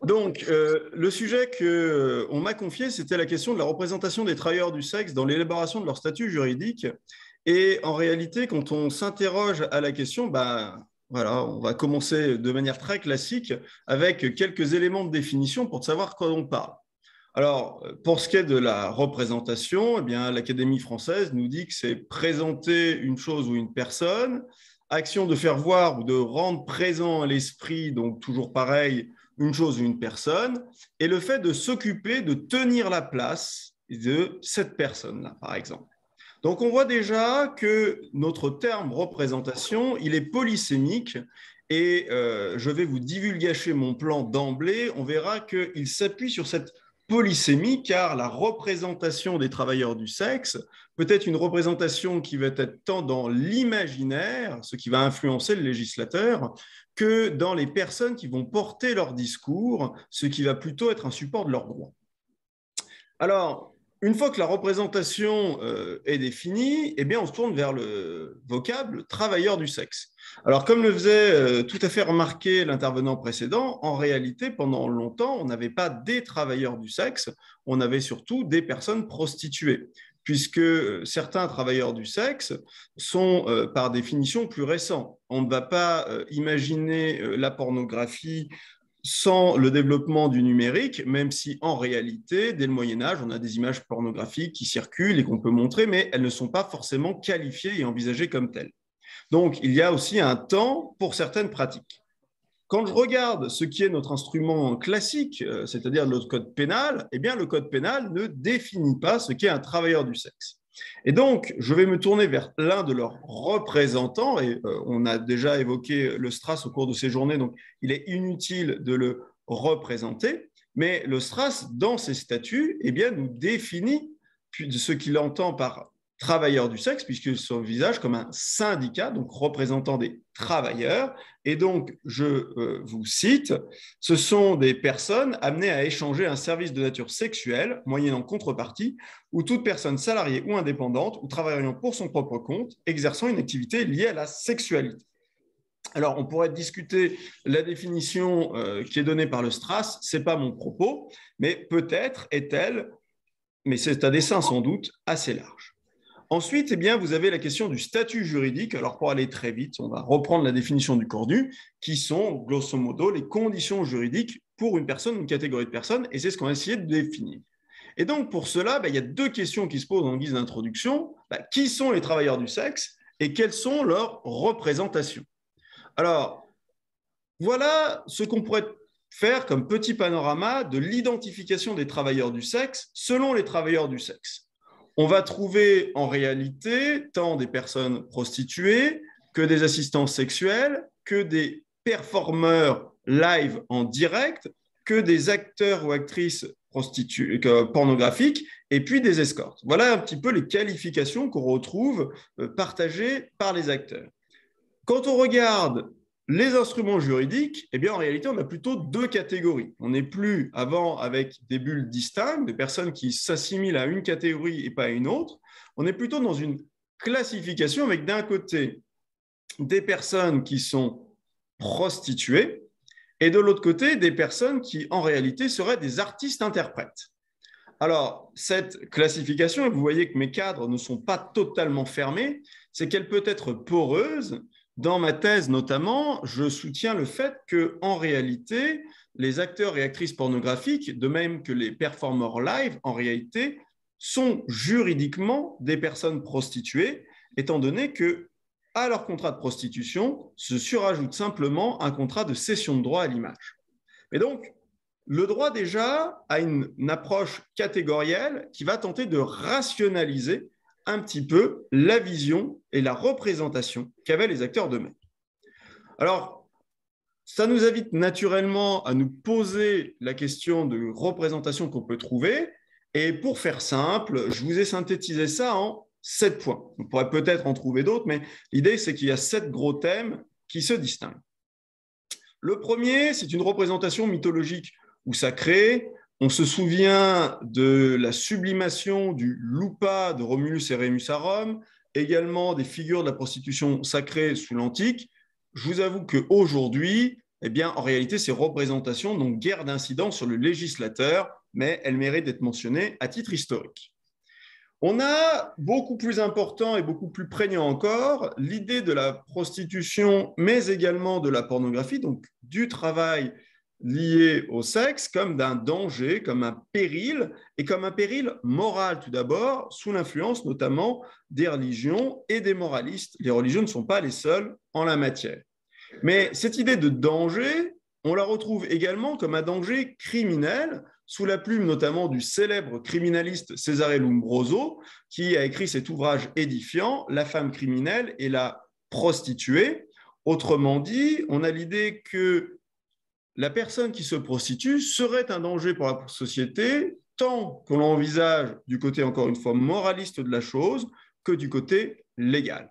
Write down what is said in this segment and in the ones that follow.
Donc, le sujet qu'on m'a confié, c'était la question de la représentation des travailleurs du sexe dans l'élaboration de leur statut juridique. Et en réalité, quand on s'interroge à la question, voilà, on va commencer de manière très classique avec quelques éléments de définition pour savoir quoi on parle. Alors, pour ce qui est de la représentation, eh bien, l'Académie française nous dit que c'est présenter une chose ou une personne, action de faire voir ou de rendre présent à l'esprit, donc toujours pareil, une chose ou une personne, et le fait de s'occuper, de tenir la place de cette personne-là, par exemple. Donc, on voit déjà que notre terme représentation, il est polysémique et je vais vous divulgacher mon plan d'emblée. On verra qu'il s'appuie sur cette polysémie car la représentation des travailleurs du sexe peut être une représentation qui va être tant dans l'imaginaire, ce qui va influencer le législateur, que dans les personnes qui vont porter leur discours, ce qui va plutôt être un support de leur droit. Alors, une fois que la représentation est définie, eh bien, on se tourne vers le vocable travailleur du sexe. Alors, comme le faisait tout à fait remarquer l'intervenant précédent, en réalité, pendant longtemps, on n'avait pas des travailleurs du sexe, on avait surtout des personnes prostituées, puisque certains travailleurs du sexe sont par définition plus récents. On ne va pas imaginer la pornographie sans le développement du numérique, même si en réalité, dès le Moyen Âge, on a des images pornographiques qui circulent et qu'on peut montrer, mais elles ne sont pas forcément qualifiées et envisagées comme telles. Donc, il y a aussi un temps pour certaines pratiques. Quand je regarde ce qui est notre instrument classique, c'est-à-dire notre code pénal, eh bien, le code pénal ne définit pas ce qu'est un travailleur du sexe. Et donc, je vais me tourner vers l'un de leurs représentants, et on a déjà évoqué le STRAS au cours de ces journées, donc il est inutile de le représenter, mais le STRAS, dans ses statuts, eh bien, nous définit ce qu'il entend par travailleurs du sexe, puisqu'il s'envisage comme un syndicat, donc représentant des travailleurs. Et donc, je vous cite, ce sont des personnes amenées à échanger un service de nature sexuelle, moyennant contrepartie, ou toute personne salariée ou indépendante, ou travaillant pour son propre compte, exerçant une activité liée à la sexualité. Alors, on pourrait discuter la définition qui est donnée par le STRAS, ce n'est pas mon propos, mais peut-être est-elle, mais c'est à dessein sans doute, assez large. Ensuite, eh bien, vous avez la question du statut juridique. Alors, pour aller très vite, on va reprendre la définition du contenu, qui sont, grosso modo, les conditions juridiques pour une personne, une catégorie de personnes, et c'est ce qu'on a essayé de définir. Et donc, pour cela, il y a deux questions qui se posent en guise d'introduction. Qui sont les travailleurs du sexe et quelles sont leurs représentations? Alors, voilà ce qu'on pourrait faire comme petit panorama de l'identification des travailleurs du sexe selon les travailleurs du sexe. On va trouver en réalité tant des personnes prostituées que des assistants sexuels, que des performeurs live en direct, que des acteurs ou actrices pornographiques et puis des escortes. Voilà un petit peu les qualifications qu'on retrouve partagées par les acteurs. Quand on regarde les instruments juridiques, eh bien, en réalité, on a plutôt deux catégories. On n'est plus avant avec des bulles distinctes, des personnes qui s'assimilent à une catégorie et pas à une autre. On est plutôt dans une classification avec d'un côté des personnes qui sont prostituées et de l'autre côté des personnes qui, en réalité, seraient des artistes-interprètes. Alors, cette classification, et vous voyez que mes cadres ne sont pas totalement fermés, c'est qu'elle peut être poreuse. Dans ma thèse notamment, je soutiens le fait qu'en réalité, les acteurs et actrices pornographiques, de même que les performeurs live, en réalité, sont juridiquement des personnes prostituées, étant donné que à leur contrat de prostitution se surajoute simplement un contrat de cession de droit à l'image. Et donc, le droit déjà a une approche catégorielle qui va tenter de rationaliser un petit peu la vision et la représentation qu'avaient les acteurs d'eux-mêmes. Alors, ça nous invite naturellement à nous poser la question de représentation qu'on peut trouver. Et pour faire simple, je vous ai synthétisé ça en 7 points. On pourrait peut-être en trouver d'autres, mais l'idée, c'est qu'il y a 7 gros thèmes qui se distinguent. Le premier, c'est une représentation mythologique ou sacrée. On se souvient de la sublimation du Lupa de Romulus et Rémus à Rome, également des figures de la prostitution sacrée sous l'Antique. Je vous avoue qu'aujourd'hui, eh bien, en réalité, ces représentations n'ont guère d'incidence sur le législateur, mais elles méritent d'être mentionnées à titre historique. On a beaucoup plus important et beaucoup plus prégnant encore l'idée de la prostitution, mais également de la pornographie, donc du travail lié au sexe, comme d'un danger, comme un péril, et comme un péril moral tout d'abord, sous l'influence notamment des religions et des moralistes. Les religions ne sont pas les seules en la matière. Mais cette idée de danger, on la retrouve également comme un danger criminel, sous la plume notamment du célèbre criminaliste Cesare Lombroso, qui a écrit cet ouvrage édifiant, La femme criminelle et la prostituée. Autrement dit, on a l'idée que la personne qui se prostitue serait un danger pour la société, tant qu'on l'envisage du côté, encore une fois, moraliste de la chose, que du côté légal.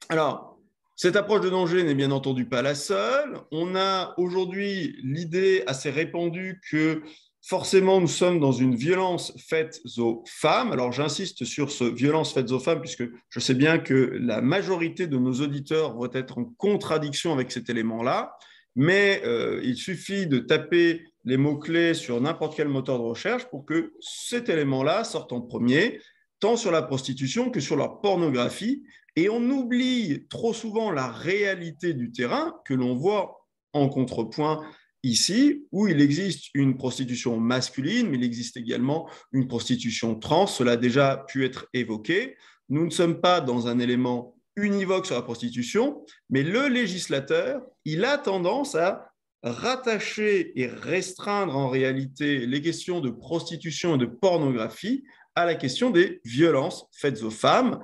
Alors, cette approche de danger n'est bien entendu pas la seule. On a aujourd'hui l'idée assez répandue que forcément nous sommes dans une violence faite aux femmes. Alors j'insiste sur ce violence faite aux femmes puisque je sais bien que la majorité de nos auditeurs vont être en contradiction avec cet élément-là, mais il suffit de taper les mots-clés sur n'importe quel moteur de recherche pour que cet élément-là sorte en premier, tant sur la prostitution que sur la pornographie. Et on oublie trop souvent la réalité du terrain que l'on voit en contrepoint ici, où il existe une prostitution masculine, mais il existe également une prostitution trans. Cela a déjà pu être évoqué. Nous ne sommes pas dans un élément univoque sur la prostitution, mais le législateur, il a tendance à rattacher et restreindre en réalité les questions de prostitution et de pornographie à la question des violences faites aux femmes.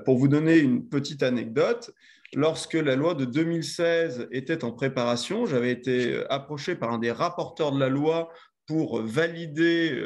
Pour vous donner une petite anecdote, lorsque la loi de 2016 était en préparation, j'avais été approché par un des rapporteurs de la loi pour valider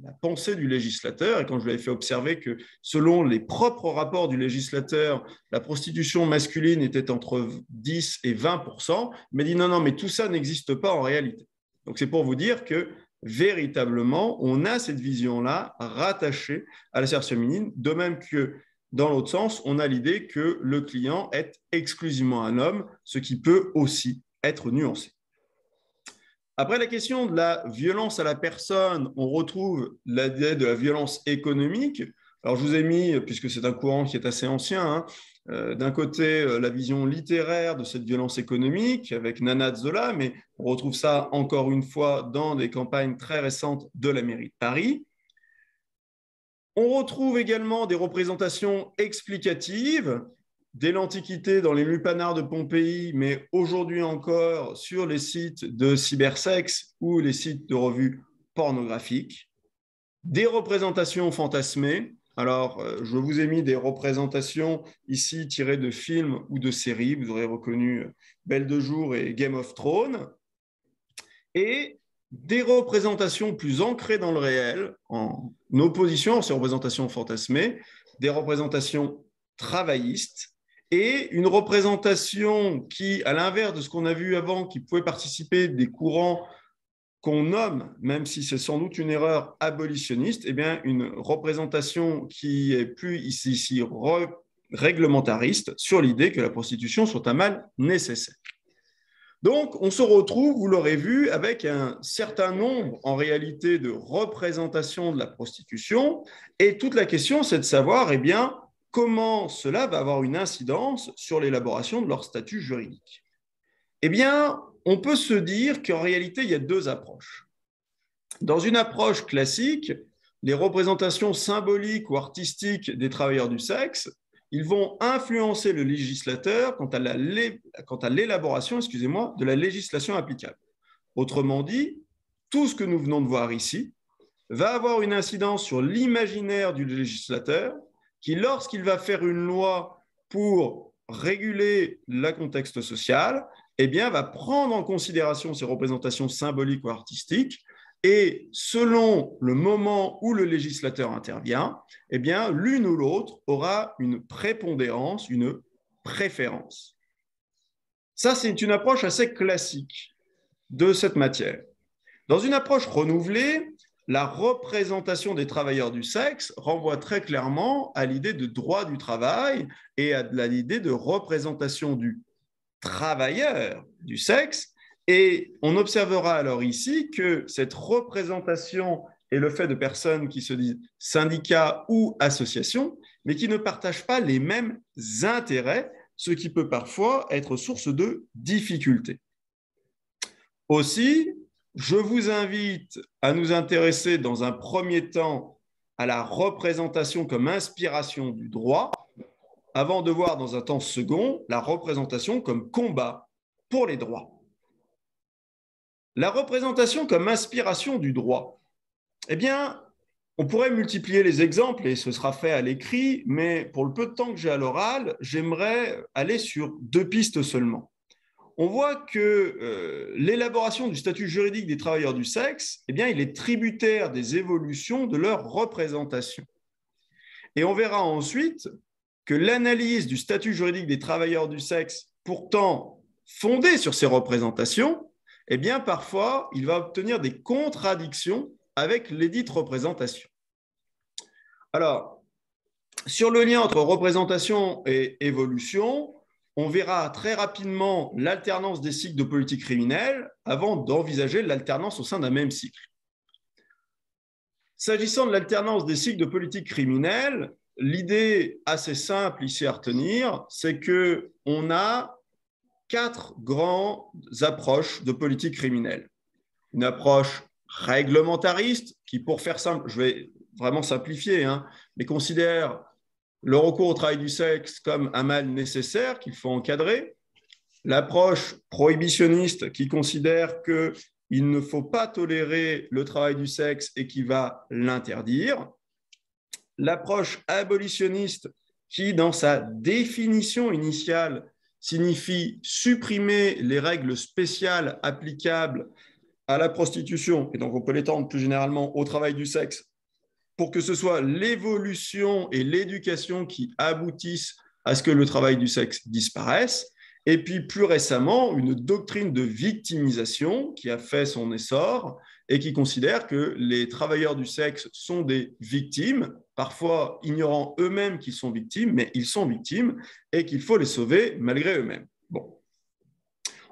la pensée du législateur. Et quand je lui avais fait observer que selon les propres rapports du législateur, la prostitution masculine était entre 10 et 20%, il m'a dit non, mais tout ça n'existe pas en réalité. Donc c'est pour vous dire que véritablement, on a cette vision-là rattachée à la sphère féminine, de même que dans l'autre sens, on a l'idée que le client est exclusivement un homme, ce qui peut aussi être nuancé. Après la question de la violence à la personne, on retrouve l'idée de la violence économique. Alors, je vous ai mis, puisque c'est un courant qui est assez ancien, d'un côté, la vision littéraire de cette violence économique avec Nana Zola, mais on retrouve ça encore une fois dans des campagnes très récentes de la mairie de Paris. On retrouve également des représentations explicatives dès l'Antiquité dans les lupanars de Pompéi, mais aujourd'hui encore sur les sites de cybersex ou les sites de revues pornographiques. Des représentations fantasmées. Alors, je vous ai mis des représentations ici tirées de films ou de séries. Vous aurez reconnu Belle de jour et Game of Thrones. Et des représentations plus ancrées dans le réel, en opposition à ces représentations fantasmées, des représentations travaillistes et une représentation qui, à l'inverse de ce qu'on a vu avant, qui pouvait participer des courants qu'on nomme, même si c'est sans doute une erreur abolitionniste, eh bien une représentation qui est plus ici réglementariste sur l'idée que la prostitution soit un mal nécessaire. Donc, on se retrouve, vous l'aurez vu, avec un certain nombre, en réalité, de représentations de la prostitution. Et toute la question, c'est de savoir, eh bien, comment cela va avoir une incidence sur l'élaboration de leur statut juridique. Eh bien, on peut se dire qu'en réalité, il y a deux approches. Dans une approche classique, les représentations symboliques ou artistiques des travailleurs du sexe, ils vont influencer le législateur quant à l'élaboration, de la législation applicable. Autrement dit, tout ce que nous venons de voir ici va avoir une incidence sur l'imaginaire du législateur qui, lorsqu'il va faire une loi pour réguler le contexte social, eh bien, va prendre en considération ces représentations symboliques ou artistiques. Et selon le moment où le législateur intervient, eh bien, l'une ou l'autre aura une prépondérance, une préférence. Ça, c'est une approche assez classique de cette matière. Dans une approche renouvelée, la représentation des travailleurs du sexe renvoie très clairement à l'idée de droit du travail et à l'idée de représentation du travailleur du sexe Et on observera alors ici que cette représentation est le fait de personnes qui se disent syndicats ou associations, mais qui ne partagent pas les mêmes intérêts, ce qui peut parfois être source de difficultés. Aussi, je vous invite à nous intéresser dans un premier temps à la représentation comme inspiration du droit, avant de voir dans un temps second la représentation comme combat pour les droits. La représentation comme inspiration du droit, eh bien, on pourrait multiplier les exemples et ce sera fait à l'écrit, mais pour le peu de temps que j'ai à l'oral, j'aimerais aller sur 2 pistes seulement. On voit que l'élaboration du statut juridique des travailleurs du sexe, eh bien, il est tributaire des évolutions de leur représentation. Et on verra ensuite que l'analyse du statut juridique des travailleurs du sexe, pourtant fondée sur ces représentations, eh bien, parfois, il va obtenir des contradictions avec lesdites représentations. Alors, sur le lien entre représentation et évolution, on verra très rapidement l'alternance des cycles de politique criminelle avant d'envisager l'alternance au sein d'un même cycle. S'agissant de l'alternance des cycles de politique criminelle, l'idée assez simple ici à retenir, c'est qu'on a 4 grandes approches de politique criminelle. Une approche réglementariste qui, pour faire simple, je vais vraiment simplifier, mais considère le recours au travail du sexe comme un mal nécessaire qu'il faut encadrer. L'approche prohibitionniste qui considère qu'il ne faut pas tolérer le travail du sexe et qui va l'interdire. L'approche abolitionniste qui, dans sa définition initiale, signifie supprimer les règles spéciales applicables à la prostitution, et donc on peut l'étendre plus généralement au travail du sexe, pour que ce soit l'évolution et l'éducation qui aboutissent à ce que le travail du sexe disparaisse. Et puis plus récemment, une doctrine de victimisation qui a fait son essor et qui considère que les travailleurs du sexe sont des victimes, parfois ignorant eux-mêmes qu'ils sont victimes, mais ils sont victimes et qu'il faut les sauver malgré eux-mêmes. Bon.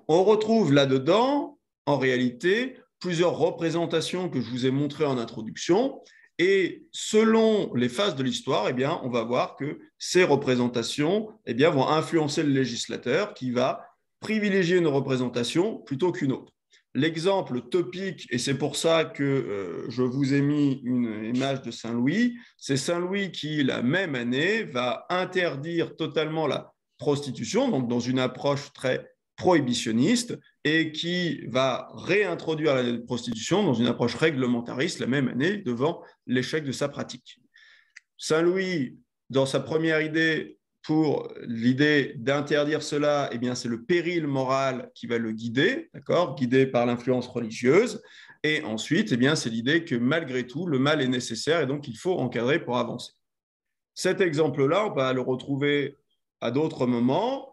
On retrouve là-dedans, en réalité, plusieurs représentations que je vous ai montrées en introduction. Et selon les phases de l'histoire, eh bien, on va voir que ces représentations eh bien, vont influencer le législateur qui va privilégier une représentation plutôt qu'une autre. L'exemple topique, et c'est pour ça que je vous ai mis une image de Saint-Louis, c'est Saint-Louis qui, la même année, va interdire totalement la prostitution, donc dans une approche très prohibitionniste, et qui va réintroduire la prostitution dans une approche réglementariste la même année devant l'échec de sa pratique. Saint-Louis, dans sa première idée, pour l'idée d'interdire cela, eh bien, c'est le péril moral qui va le guider, d'accord, guidé par l'influence religieuse. Et ensuite, eh bien, c'est l'idée que malgré tout, le mal est nécessaire et donc il faut encadrer pour avancer. Cet exemple-là, on va le retrouver à d'autres moments.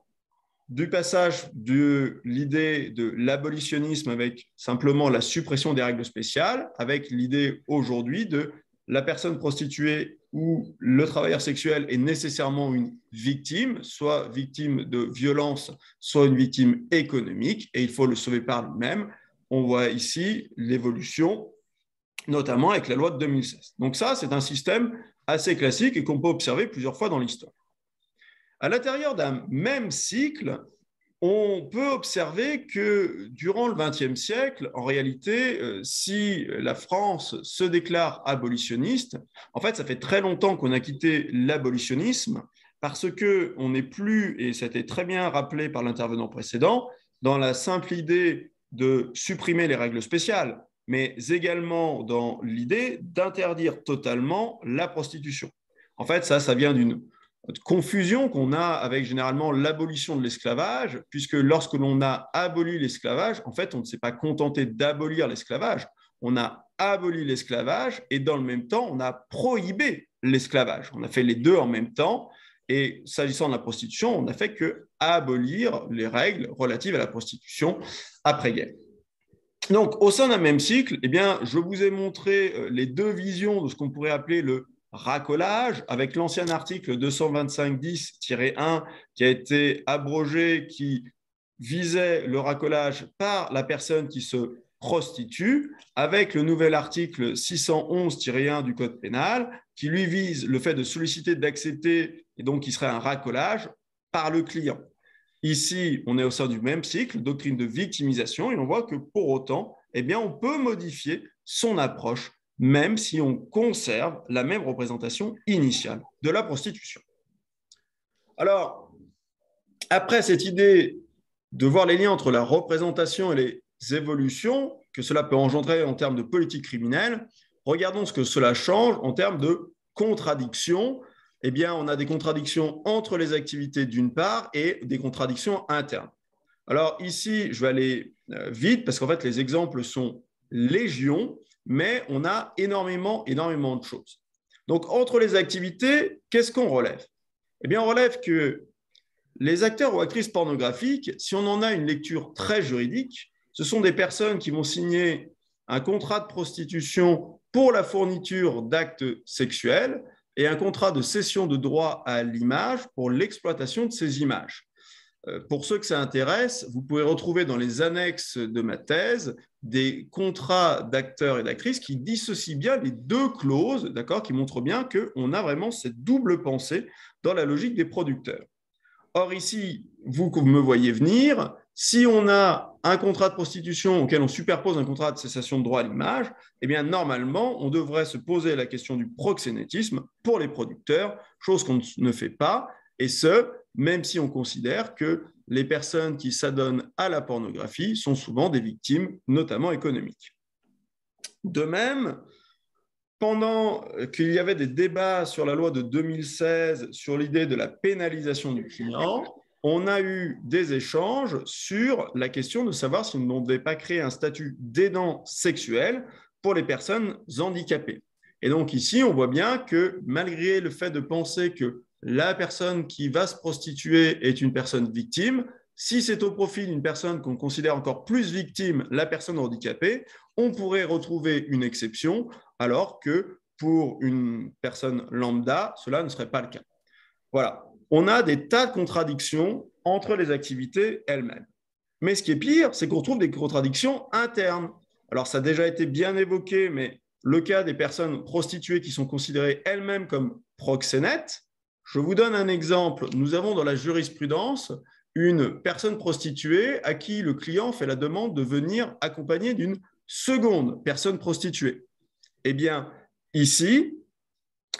Du passage de l'idée de l'abolitionnisme avec simplement la suppression des règles spéciales, avec l'idée aujourd'hui de la personne prostituée ou le travailleur sexuel est nécessairement une victime, soit victime de violence, soit une victime économique, et il faut le sauver par lui-même. On voit ici l'évolution, notamment avec la loi de 2016. Donc ça, c'est un système assez classique et qu'on peut observer plusieurs fois dans l'histoire. À l'intérieur d'un même cycle, on peut observer que durant le XXe siècle, en réalité, si la France se déclare abolitionniste, en fait, ça fait très longtemps qu'on a quitté l'abolitionnisme parce qu'on n'est plus, et ça a été très bien rappelé par l'intervenant précédent, dans la simple idée de supprimer les règles spéciales, mais également dans l'idée d'interdire totalement la prostitution. En fait, ça vient d'une confusion qu'on a avec généralement l'abolition de l'esclavage, puisque lorsque l'on a aboli l'esclavage, en fait, on ne s'est pas contenté d'abolir l'esclavage, on a aboli l'esclavage et dans le même temps, on a prohibé l'esclavage. On a fait les deux en même temps et s'agissant de la prostitution, on n'a fait que abolir les règles relatives à la prostitution après-guerre. Donc, au sein d'un même cycle, eh bien, je vous ai montré les deux visions de ce qu'on pourrait appeler le racolage, avec l'ancien article 225-10-1 qui a été abrogé, qui visait le racolage par la personne qui se prostitue, avec le nouvel article 611-1 du Code pénal, qui lui vise le fait de solliciter, d'accepter, et donc qui serait un racolage par le client. Ici, on est au sein du même cycle, doctrine de victimisation, et on voit que pour autant, eh bien, on peut modifier son approche, même si on conserve la même représentation initiale de la prostitution. Alors, après cette idée de voir les liens entre la représentation et les évolutions que cela peut engendrer en termes de politique criminelle, regardons ce que cela change en termes de contradictions. Eh bien, on a des contradictions entre les activités d'une part et des contradictions internes. Alors ici, je vais aller vite parce qu'en fait, les exemples sont légion, mais on a énormément de choses. Donc, entre les activités, qu'est-ce qu'on relève? Eh bien, on relève que les acteurs ou actrices pornographiques, si on en a une lecture très juridique, ce sont des personnes qui vont signer un contrat de prostitution pour la fourniture d'actes sexuels et un contrat de cession de droit à l'image pour l'exploitation de ces images. Pour ceux que ça intéresse, vous pouvez retrouver dans les annexes de ma thèse des contrats d'acteurs et d'actrices qui dissocient bien les deux clauses, d'accord, qui montrent bien qu'on a vraiment cette double pensée dans la logique des producteurs. Or ici, vous me voyez venir, si on a un contrat de prostitution auquel on superpose un contrat de cessation de droit à l'image, eh bien normalement, on devrait se poser la question du proxénétisme pour les producteurs, chose qu'on ne fait pas, et ce, même si on considère que les personnes qui s'adonnent à la pornographie sont souvent des victimes, notamment économiques. De même, pendant qu'il y avait des débats sur la loi de 2016 sur l'idée de la pénalisation du client, on a eu des échanges sur la question de savoir si on ne devait pas créer un statut d'aidant sexuel pour les personnes handicapées. Et donc ici, on voit bien que malgré le fait de penser que la personne qui va se prostituer est une personne victime, si c'est au profit d'une personne qu'on considère encore plus victime, la personne handicapée, on pourrait retrouver une exception, alors que pour une personne lambda, cela ne serait pas le cas. Voilà, on a des tas de contradictions entre les activités elles-mêmes. Mais ce qui est pire, c'est qu'on trouve des contradictions internes. Alors, ça a déjà été bien évoqué, mais le cas des personnes prostituées qui sont considérées elles-mêmes comme proxénètes, je vous donne un exemple. Nous avons dans la jurisprudence une personne prostituée à qui le client fait la demande de venir accompagner d'une seconde personne prostituée. Eh bien, ici,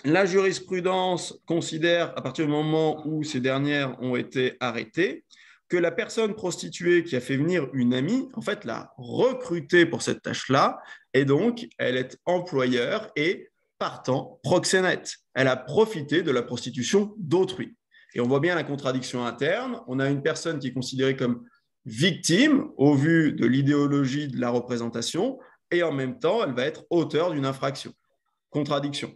la jurisprudence considère, à partir du moment où ces dernières ont été arrêtées, que la personne prostituée qui a fait venir une amie, en fait, l'a recrutée pour cette tâche-là, et donc elle est employeur et partant proxénète. Elle a profité de la prostitution d'autrui. Et on voit bien la contradiction interne. On a une personne qui est considérée comme victime au vu de l'idéologie de la représentation, et en même temps, elle va être auteur d'une infraction. Contradiction.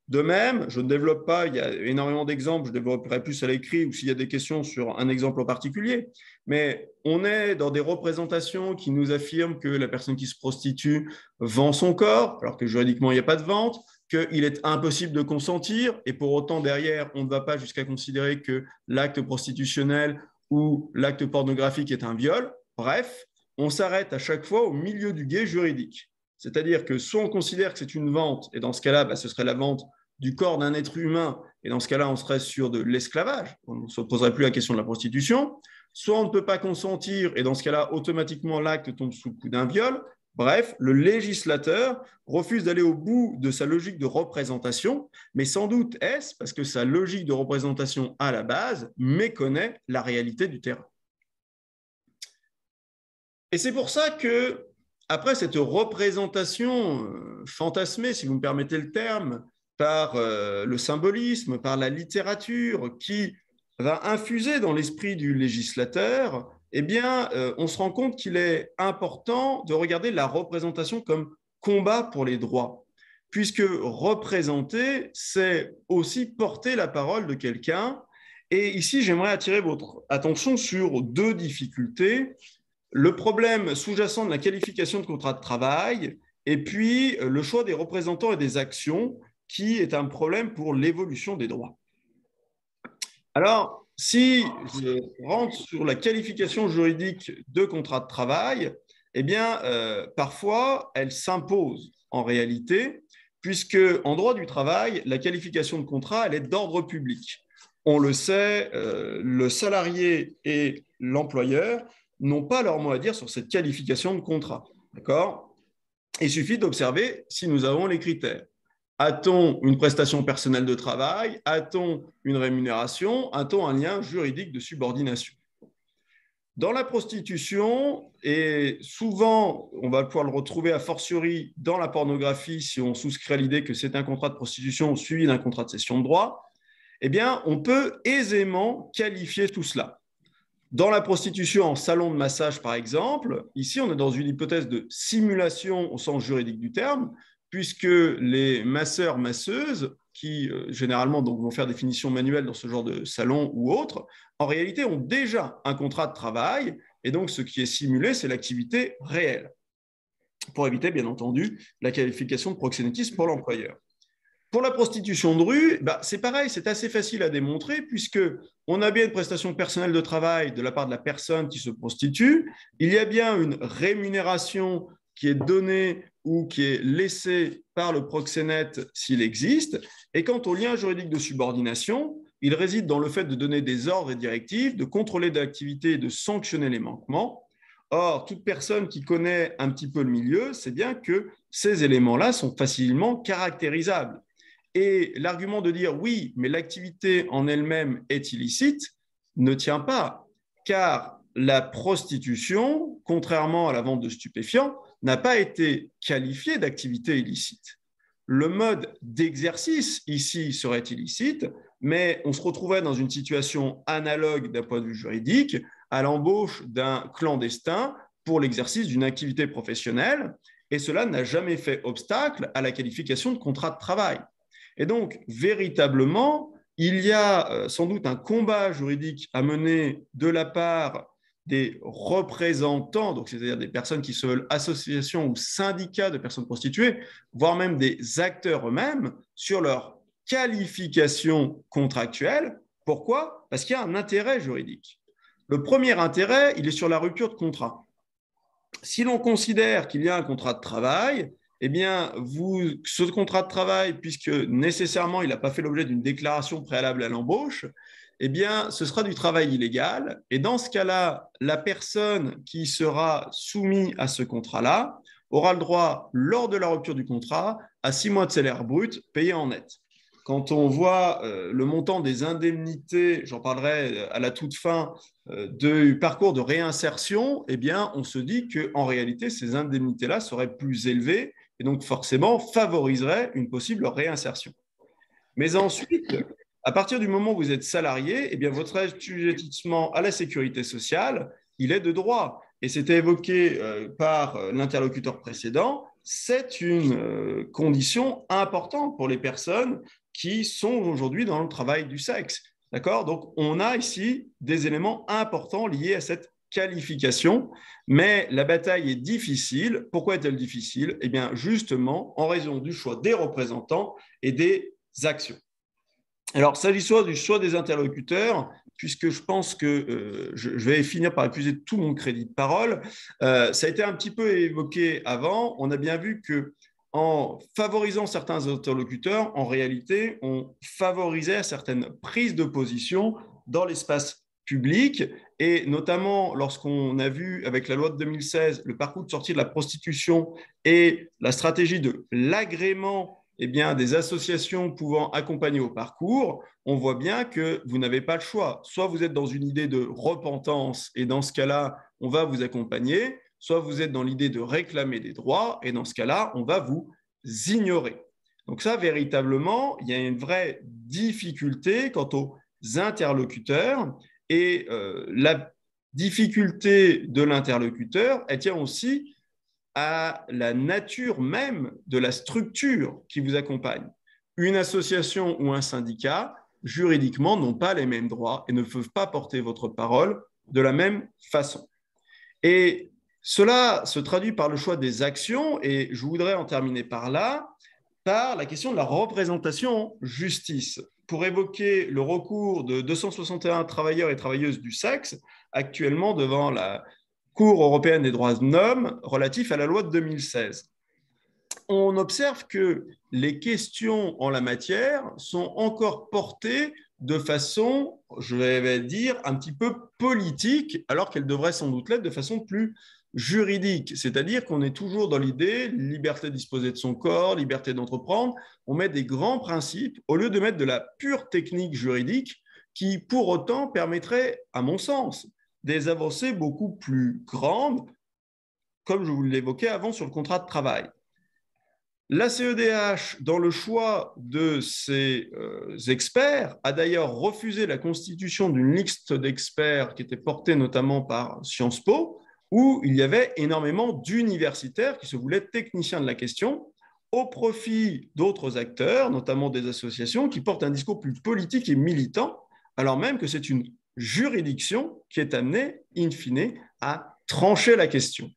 De même, je ne développe pas, il y a énormément d'exemples, je développerai plus à l'écrit ou s'il y a des questions sur un exemple en particulier, mais on est dans des représentations qui nous affirment que la personne qui se prostitue vend son corps, alors que juridiquement, il n'y a pas de vente, qu'il est impossible de consentir, et pour autant, derrière, on ne va pas jusqu'à considérer que l'acte prostitutionnel ou l'acte pornographique est un viol. Bref, on s'arrête à chaque fois au milieu du gué juridique. C'est-à-dire que soit on considère que c'est une vente, et dans ce cas-là, ce serait la vente du corps d'un être humain, et dans ce cas-là, on serait sur de l'esclavage, on ne se poserait plus la question de la prostitution, soit on ne peut pas consentir, et dans ce cas-là, automatiquement, l'acte tombe sous le coup d'un viol. Bref, le législateur refuse d'aller au bout de sa logique de représentation, mais sans doute est-ce parce que sa logique de représentation à la base méconnaît la réalité du terrain. Et c'est pour ça que, après cette représentation fantasmée, si vous me permettez le terme, par le symbolisme, par la littérature, qui va infuser dans l'esprit du législateur, eh bien, on se rend compte qu'il est important de regarder la représentation comme combat pour les droits, puisque représenter, c'est aussi porter la parole de quelqu'un. Et ici, j'aimerais attirer votre attention sur deux difficultés. Le problème sous-jacent de la qualification de contrat de travail, et puis le choix des représentants et des actions, qui est un problème pour l'évolution des droits. Alors, si je rentre sur la qualification juridique de contrat de travail, eh bien, parfois, elle s'impose en réalité, puisque en droit du travail, la qualification de contrat, elle est d'ordre public. On le sait, le salarié et l'employeur n'ont pas leur mot à dire sur cette qualification de contrat. D'accord? Il suffit d'observer si nous avons les critères. A-t-on une prestation personnelle de travail? A-t-on une rémunération? A-t-on un lien juridique de subordination? Dans la prostitution, et souvent on va pouvoir le retrouver a fortiori dans la pornographie si on souscrit à l'idée que c'est un contrat de prostitution suivi d'un contrat de cession de droit, eh bien on peut aisément qualifier tout cela. Dans la prostitution en salon de massage, par exemple, ici, on est dans une hypothèse de simulation au sens juridique du terme, puisque les masseurs, masseuses, qui généralement donc, vont faire des finitions manuelles dans ce genre de salon ou autre, en réalité ont déjà un contrat de travail, et donc ce qui est simulé, c'est l'activité réelle, pour éviter, bien entendu, la qualification de proxénétisme pour l'employeur. Pour la prostitution de rue, c'est pareil, c'est assez facile à démontrer puisque on a bien une prestation personnelle de travail de la part de la personne qui se prostitue, il y a bien une rémunération qui est donnée ou qui est laissée par le proxénète s'il existe, et quant au lien juridique de subordination, il réside dans le fait de donner des ordres et directives, de contrôler l'activité et de sanctionner les manquements. Or, toute personne qui connaît un petit peu le milieu sait bien que ces éléments-là sont facilement caractérisables. Et l'argument de dire oui, mais l'activité en elle-même est illicite ne tient pas, car la prostitution, contrairement à la vente de stupéfiants, n'a pas été qualifiée d'activité illicite. Le mode d'exercice ici serait illicite, mais on se retrouverait dans une situation analogue d'un point de vue juridique à l'embauche d'un clandestin pour l'exercice d'une activité professionnelle, et cela n'a jamais fait obstacle à la qualification de contrat de travail. Et donc, véritablement, il y a sans doute un combat juridique à mener de la part des représentants, donc c'est-à-dire des personnes qui se veulent associations ou syndicats de personnes prostituées, voire même des acteurs eux-mêmes, sur leur qualification contractuelle. Pourquoi? Parce qu'il y a un intérêt juridique. Le premier intérêt, il est sur la rupture de contrat. Si l'on considère qu'il y a un contrat de travail, eh bien, ce contrat de travail, puisque nécessairement il n'a pas fait l'objet d'une déclaration préalable à l'embauche, eh bien, ce sera du travail illégal. Et dans ce cas-là, la personne qui sera soumise à ce contrat-là aura le droit, lors de la rupture du contrat, à 6 mois de salaire brut payé en net. Quand on voit le montant des indemnités, j'en parlerai à la toute fin, du parcours de réinsertion, eh bien, on se dit qu'en réalité, ces indemnités-là seraient plus élevées et donc forcément favoriseraient une possible réinsertion. Mais ensuite, à partir du moment où vous êtes salarié, eh bien, votre assujettissement à la sécurité sociale, il est de droit. Et c'était évoqué par l'interlocuteur précédent, c'est une condition importante pour les personnes qui sont aujourd'hui dans le travail du sexe. D'accord? Donc, on a ici des éléments importants liés à cette qualification, mais la bataille est difficile. Pourquoi est-elle difficile? Eh bien, justement, en raison du choix des représentants et des actions. Alors, s'agissant du choix des interlocuteurs, puisque je pense que je vais finir par épuiser tout mon crédit de parole, ça a été un petit peu évoqué avant. On a bien vu que en favorisant certains interlocuteurs, en réalité, on favorisait certaines prises de position dans l'espace public, et notamment lorsqu'on a vu avec la loi de 2016 le parcours de sortie de la prostitution et la stratégie de l'agrément des associations pouvant accompagner au parcours, on voit bien que vous n'avez pas le choix. Soit vous êtes dans une idée de repentance, et dans ce cas-là, on va vous accompagner, soit vous êtes dans l'idée de réclamer des droits, et dans ce cas-là, on va vous ignorer. Donc ça, véritablement, il y a une vraie difficulté quant aux interlocuteurs, et la difficulté de l'interlocuteur, elle tient aussi à la nature même de la structure qui vous accompagne. Une association ou un syndicat, juridiquement, n'ont pas les mêmes droits et ne peuvent pas porter votre parole de la même façon. Et cela se traduit par le choix des actions, et je voudrais en terminer par là, par la question de la représentation en justice. pour évoquer le recours de 261 travailleurs et travailleuses du sexe actuellement devant la Cour européenne des droits de l'homme relatif à la loi de 2016. On observe que les questions en la matière sont encore portées de façon, je vais dire, un petit peu politique, alors qu'elles devraient sans doute l'être de façon plus juridique. C'est-à-dire qu'on est toujours dans l'idée, liberté de disposer de son corps, liberté d'entreprendre. On met des grands principes au lieu de mettre de la pure technique juridique qui, pour autant, permettrait, à mon sens, des avancées beaucoup plus grandes, comme je vous l'évoquais avant sur le contrat de travail. La CEDH, dans le choix de ses experts, a d'ailleurs refusé la constitution d'une liste d'experts qui était portée notamment par Sciences Po, où il y avait énormément d'universitaires qui se voulaient techniciens de la question, au profit d'autres acteurs, notamment des associations, qui portent un discours plus politique et militant, alors même que c'est une juridiction qui est amenée, in fine, à trancher la question.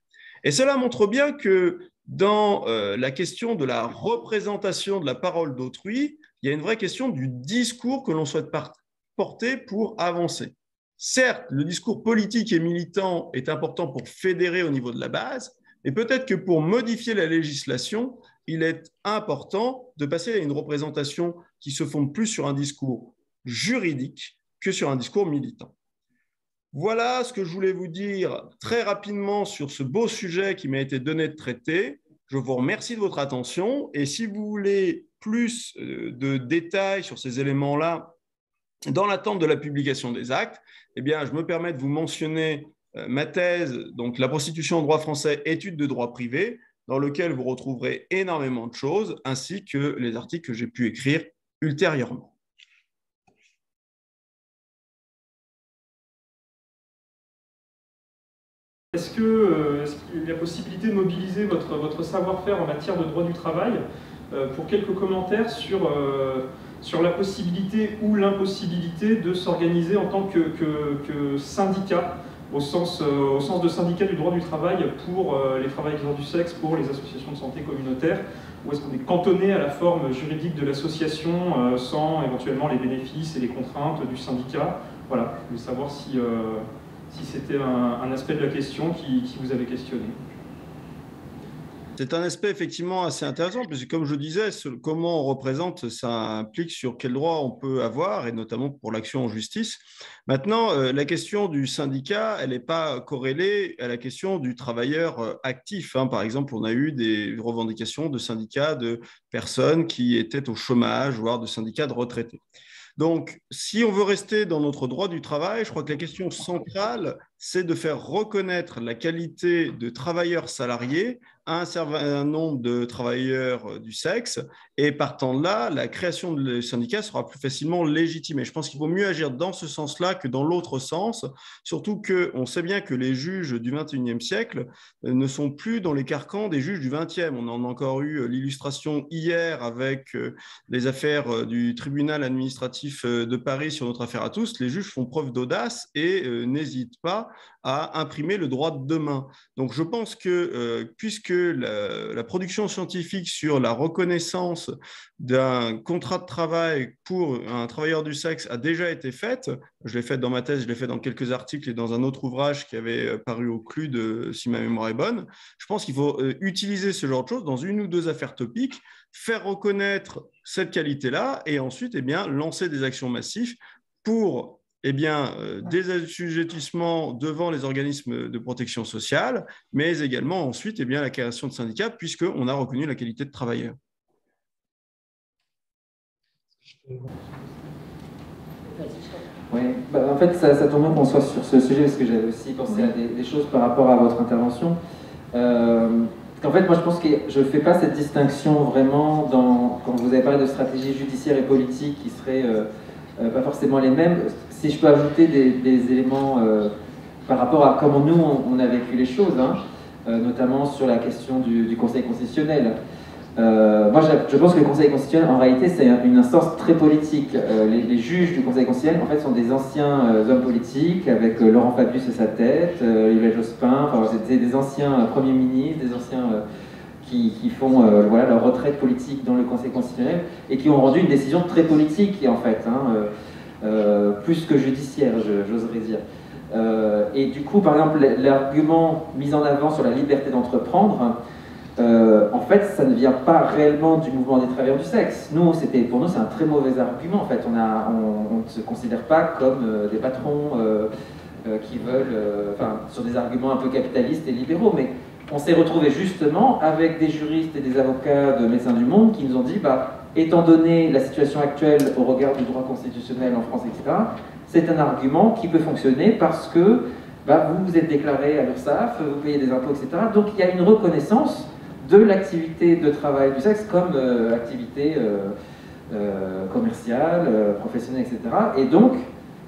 Et cela montre bien que dans la question de la représentation de la parole d'autrui, il y a une vraie question du discours que l'on souhaite porter pour avancer. Certes, le discours politique et militant est important pour fédérer au niveau de la base, mais peut-être que pour modifier la législation, il est important de passer à une représentation qui se fonde plus sur un discours juridique que sur un discours militant. Voilà ce que je voulais vous dire très rapidement sur ce beau sujet qui m'a été donné de traiter. Je vous remercie de votre attention et si vous voulez plus de détails sur ces éléments-là, dans l'attente de la publication des actes, eh bien, je me permets de vous mentionner ma thèse, donc la prostitution en droit français, études de droit privé, dans lequel vous retrouverez énormément de choses, ainsi que les articles que j'ai pu écrire ultérieurement. Est-ce qu'il y a possibilité de mobiliser votre savoir-faire en matière de droit du travail pour quelques commentaires sur la possibilité ou l'impossibilité de s'organiser en tant que syndicat, au sens de syndicat du droit du travail pour les travailleurs du sexe, pour les associations de santé communautaires, ou est-ce qu'on est cantonné à la forme juridique de l'association sans éventuellement les bénéfices et les contraintes du syndicat? Voilà, je voulais savoir si c'était un aspect de la question qui vous avait questionné. C'est un aspect effectivement assez intéressant, parce que comme je disais, comment on représente, ça implique sur quel droit on peut avoir, et notamment pour l'action en justice. Maintenant, la question du syndicat, elle n'est pas corrélée à la question du travailleur actif. Par exemple, on a eu des revendications de syndicats de personnes qui étaient au chômage, voire de syndicats de retraités. Donc, si on veut rester dans notre droit du travail, je crois que la question centrale, c'est de faire reconnaître la qualité de travailleurs salariés à un certain nombre de travailleurs du sexe. Et partant de là, la création de syndicats sera plus facilement légitimée. Je pense qu'il vaut mieux agir dans ce sens-là que dans l'autre sens, surtout qu'on sait bien que les juges du XXIe siècle ne sont plus dans les carcans des juges du XXe. On en a encore eu l'illustration hier avec les affaires du tribunal administratif de Paris sur notre affaire à tous. Les juges font preuve d'audace et n'hésitent pas à imprimer le droit de demain. Donc je pense que puisque la production scientifique sur la reconnaissance d'un contrat de travail pour un travailleur du sexe a déjà été faite, je l'ai faite dans ma thèse, je l'ai fait dans quelques articles et dans un autre ouvrage qui avait paru au CLUD, si ma mémoire est bonne, je pense qu'il faut utiliser ce genre de choses dans une ou deux affaires topiques, faire reconnaître cette qualité-là et ensuite lancer des actions massives pour des assujettissements devant les organismes de protection sociale, mais également ensuite la création de syndicats, puisqu'on a reconnu la qualité de travailleur. Oui, en fait, ça tombe bien qu'on soit sur ce sujet, parce que j'avais aussi pensé à des choses par rapport à votre intervention. En fait, moi, je pense que je ne fais pas cette distinction vraiment quand vous avez parlé de stratégie judiciaire et politique qui seraient pas forcément les mêmes. Si je peux ajouter des éléments par rapport à comment nous, on a vécu les choses, notamment sur la question du Conseil constitutionnel. Moi, je pense que le Conseil constitutionnel, en réalité, c'est une instance très politique. Les juges du Conseil constitutionnel, en fait, sont des anciens hommes politiques, avec Laurent Fabius à sa tête, Lionel Jospin, c'était des anciens premiers ministres, des anciens qui font voilà, leur retraite politique dans le Conseil constitutionnel et qui ont rendu une décision très politique, en fait, plus que judiciaire, j'oserais dire. Et du coup, par exemple, l'argument mis en avant sur la liberté d'entreprendre, en fait, ça ne vient pas réellement du mouvement des travailleurs du sexe. Pour nous, c'est un très mauvais argument. En fait, on ne se considère pas comme des patrons qui veulent, sur des arguments un peu capitalistes et libéraux, mais on s'est retrouvé justement avec des juristes et des avocats de Médecins du Monde qui nous ont dit, étant donné la situation actuelle au regard du droit constitutionnel en France, etc., c'est un argument qui peut fonctionner parce que vous vous êtes déclaré à l'URSSAF, vous payez des impôts, etc. Donc il y a une reconnaissance de l'activité de travail du sexe comme activité commerciale, professionnelle, etc. Et donc,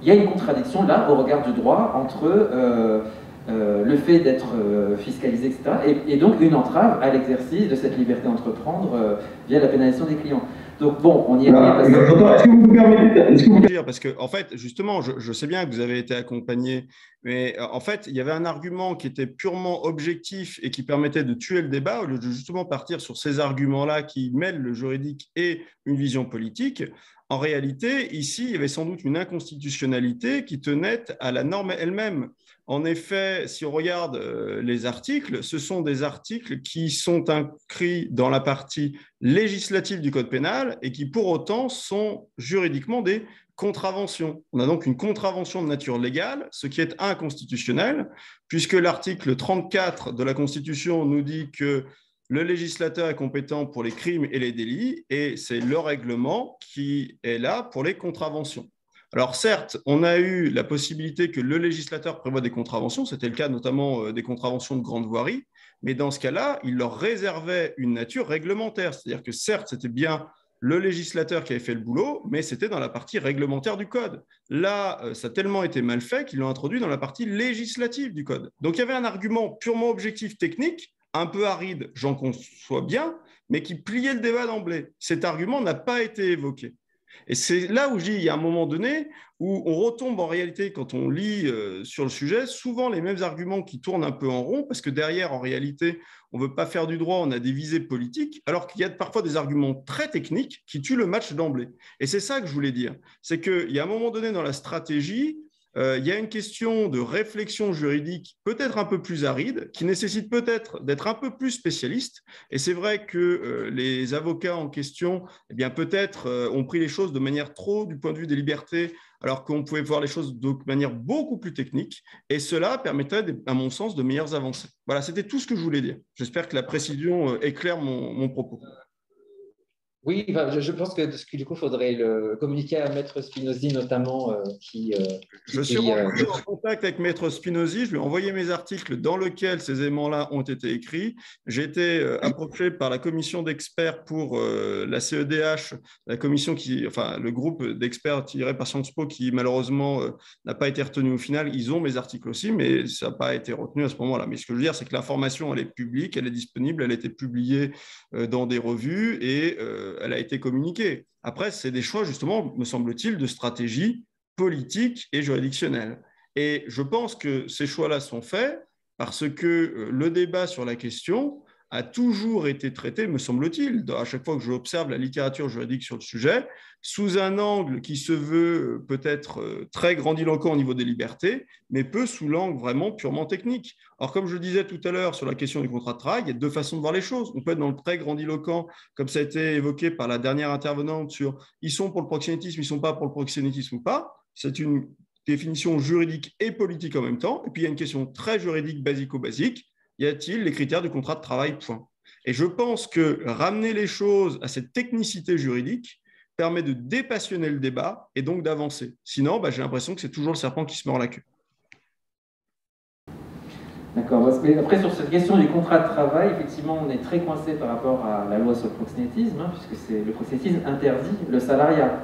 il y a une contradiction là, au regard du droit, entre le fait d'être fiscalisé, etc., et donc une entrave à l'exercice de cette liberté d'entreprendre via la pénalisation des clients. Donc bon, on y est parce que... Est-ce que vous me permettez... Parce que, en fait, justement, je sais bien que vous avez été accompagné, mais en fait, il y avait un argument qui était purement objectif et qui permettait de tuer le débat, au lieu de justement partir sur ces arguments-là qui mêlent le juridique et une vision politique. En réalité, ici, il y avait sans doute une inconstitutionnalité qui tenait à la norme elle-même. En effet, si on regarde les articles, ce sont des articles qui sont inscrits dans la partie législative du Code pénal et qui, pour autant, sont juridiquement des contraventions. On a donc une contravention de nature légale, ce qui est inconstitutionnel, puisque l'article 34 de la Constitution nous dit que le législateur est compétent pour les crimes et les délits, et c'est le règlement qui est là pour les contraventions. Alors certes, on a eu la possibilité que le législateur prévoie des contraventions, c'était le cas notamment des contraventions de grande voirie, mais dans ce cas-là, il leur réservait une nature réglementaire, c'est-à-dire que certes, c'était bien le législateur qui avait fait le boulot, mais c'était dans la partie réglementaire du code. Là, ça a tellement été mal fait qu'ils l'ont introduit dans la partie législative du code. Donc il y avait un argument purement objectif technique, un peu aride, j'en conçois bien, mais qui pliait le débat d'emblée. Cet argument n'a pas été évoqué. Et c'est là où je dis, il y a un moment donné où on retombe en réalité, quand on lit sur le sujet, souvent les mêmes arguments qui tournent un peu en rond, parce que derrière, en réalité, on ne veut pas faire du droit, on a des visées politiques, alors qu'il y a parfois des arguments très techniques qui tuent le match d'emblée. Et c'est ça que je voulais dire. C'est qu'il y a un moment donné dans la stratégie, il y a une question de réflexion juridique peut-être un peu plus aride, qui nécessite peut-être d'être un peu plus spécialiste. Et c'est vrai que les avocats en question, eh bien, peut-être ont pris les choses de manière trop du point de vue des libertés, alors qu'on pouvait voir les choses de manière beaucoup plus technique. Et cela permettrait, à mon sens, de meilleures avancées. Voilà, c'était tout ce que je voulais dire. J'espère que la précision éclaire mon propos. Oui, je pense que du coup, il faudrait le communiquer à Maître Spinozzi, notamment, Je suis en contact avec Maître Spinozzi, je lui ai envoyé mes articles dans lesquels ces éléments-là ont été écrits. J'ai été approché par la commission d'experts pour la CEDH, la commission le groupe d'experts tiré par Sciences Po qui, malheureusement, n'a pas été retenu au final. Ils ont mes articles aussi, mais ça n'a pas été retenu à ce moment-là. Mais ce que je veux dire, c'est que l'information, elle est publique, elle est disponible, elle a été publiée dans des revues et elle a été communiquée. Après, c'est des choix, justement, me semble-t-il, de stratégie politique et juridictionnelle. Et je pense que ces choix-là sont faits parce que le débat sur la question a toujours été traité, me semble-t-il, à chaque fois que j'observe la littérature juridique sur le sujet, sous un angle qui se veut peut-être très grandiloquent au niveau des libertés, mais peu sous l'angle vraiment purement technique. Alors, comme je le disais tout à l'heure sur la question du contrat de travail, il y a deux façons de voir les choses. On peut être dans le très grandiloquent, comme ça a été évoqué par la dernière intervenante sur « ils sont pour le proxénétisme, ils ne sont pas pour le proxénétisme ou pas ». C'est une définition juridique et politique en même temps. Et puis, il y a une question très juridique, basico-basique. Y a-t-il les critères du contrat de travail, point. Et je pense que ramener les choses à cette technicité juridique permet de dépassionner le débat et donc d'avancer. Sinon, j'ai l'impression que c'est toujours le serpent qui se mord la queue. D'accord. Après, sur cette question du contrat de travail, effectivement, on est très coincé par rapport à la loi sur le proxénétisme, puisque le proxénétisme interdit le salariat.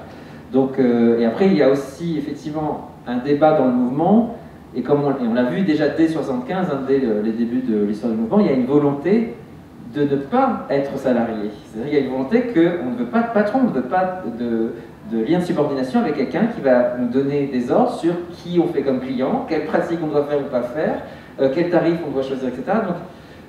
Donc, et après, il y a aussi effectivement un débat dans le mouvement. Et comme on l'a vu déjà dès 1975, dès les débuts de l'histoire du mouvement, il y a une volonté de ne pas être salarié. C'est-à-dire qu'il y a une volonté qu'on ne veut pas de patron, on ne veut pas de lien de subordination avec quelqu'un qui va nous donner des ordres sur qui on fait comme client, quelles pratiques on doit faire ou pas faire, quels tarifs on doit choisir, etc. Donc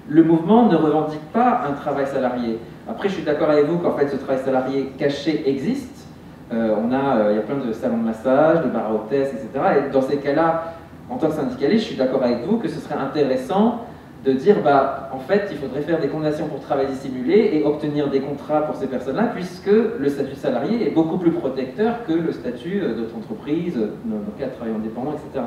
le mouvement ne revendique pas un travail salarié. Après, je suis d'accord avec vous qu'en fait, ce travail salarié caché existe. Il y a plein de salons de massage, de bars à hôtesses, etc. Et dans ces cas-là, en tant que syndicaliste, je suis d'accord avec vous que ce serait intéressant de dire, en fait, il faudrait faire des condamnations pour travail dissimulé et obtenir des contrats pour ces personnes-là, puisque le statut salarié est beaucoup plus protecteur que le statut d'autre entreprise, dans le cas de travail indépendant, etc.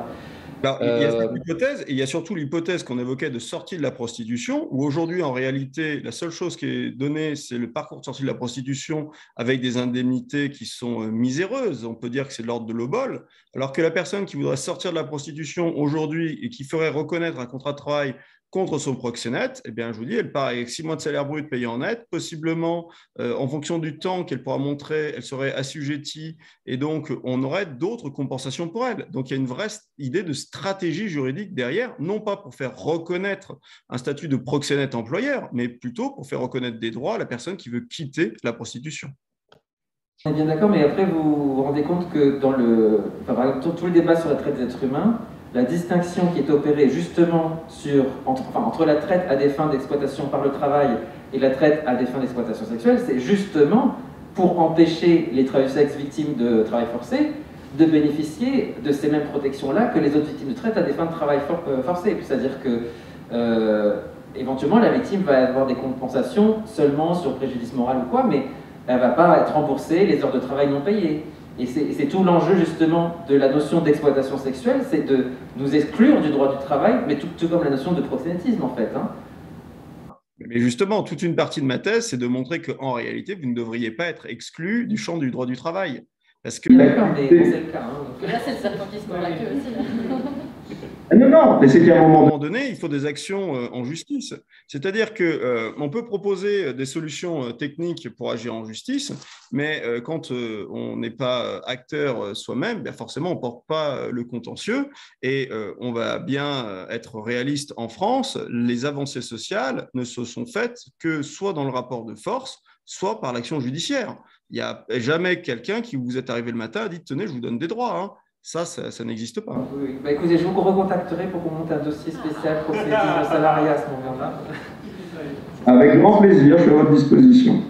Alors, il y a cette hypothèse, et il y a surtout l'hypothèse qu'on évoquait de sortie de la prostitution, où aujourd'hui, en réalité, la seule chose qui est donnée, c'est le parcours de sortie de la prostitution avec des indemnités qui sont miséreuses. On peut dire que c'est de l'ordre de l'obol, alors que la personne qui voudrait sortir de la prostitution aujourd'hui et qui ferait reconnaître un contrat de travail contre son proxénète, eh bien, je vous dis, elle part avec 6 mois de salaire brut payé en net, possiblement, en fonction du temps qu'elle pourra montrer, elle serait assujettie, et donc on aurait d'autres compensations pour elle. Donc il y a une vraie idée de stratégie juridique derrière, non pas pour faire reconnaître un statut de proxénète employeur, mais plutôt pour faire reconnaître des droits à la personne qui veut quitter la prostitution. On est bien d'accord, mais après vous vous rendez compte que dans par exemple, tout le débat sur la traite des êtres humains, la distinction qui est opérée justement entre la traite à des fins d'exploitation par le travail et la traite à des fins d'exploitation sexuelle, c'est justement pour empêcher les travailleurs du sexe victimes de travail forcé de bénéficier de ces mêmes protections-là que les autres victimes de traite à des fins de travail forcé. C'est-à-dire que éventuellement la victime va avoir des compensations seulement sur préjudice moral ou quoi, mais elle ne va pas être remboursée les heures de travail non payées. Et c'est tout l'enjeu justement de la notion d'exploitation sexuelle, c'est de nous exclure du droit du travail, mais tout comme la notion de proxénétisme en fait. Mais justement, toute une partie de ma thèse, c'est de montrer qu'en réalité, vous ne devriez pas être exclu du champ du droit du travail. Parce que... D'accord, mais c'est le cas. Là, c'est le serpent qui se mord la queue aussi. Non, mais c'est qu'à un moment donné, il faut des actions en justice. C'est-à-dire qu'on peut proposer des solutions techniques pour agir en justice, mais quand on n'est pas acteur soi-même, bien forcément, on ne porte pas le contentieux. Et on va bien être réaliste en France, les avancées sociales ne se sont faites que soit dans le rapport de force, soit par l'action judiciaire. Il n'y a jamais quelqu'un qui vous est arrivé le matin et dit « Tenez, je vous donne des droits hein. ». Ça n'existe pas. Oui. Écoutez, je vous recontacterai pour qu'on monte un dossier spécial proxénétisme salarié à ce moment-là. Avec grand plaisir, je suis à votre disposition.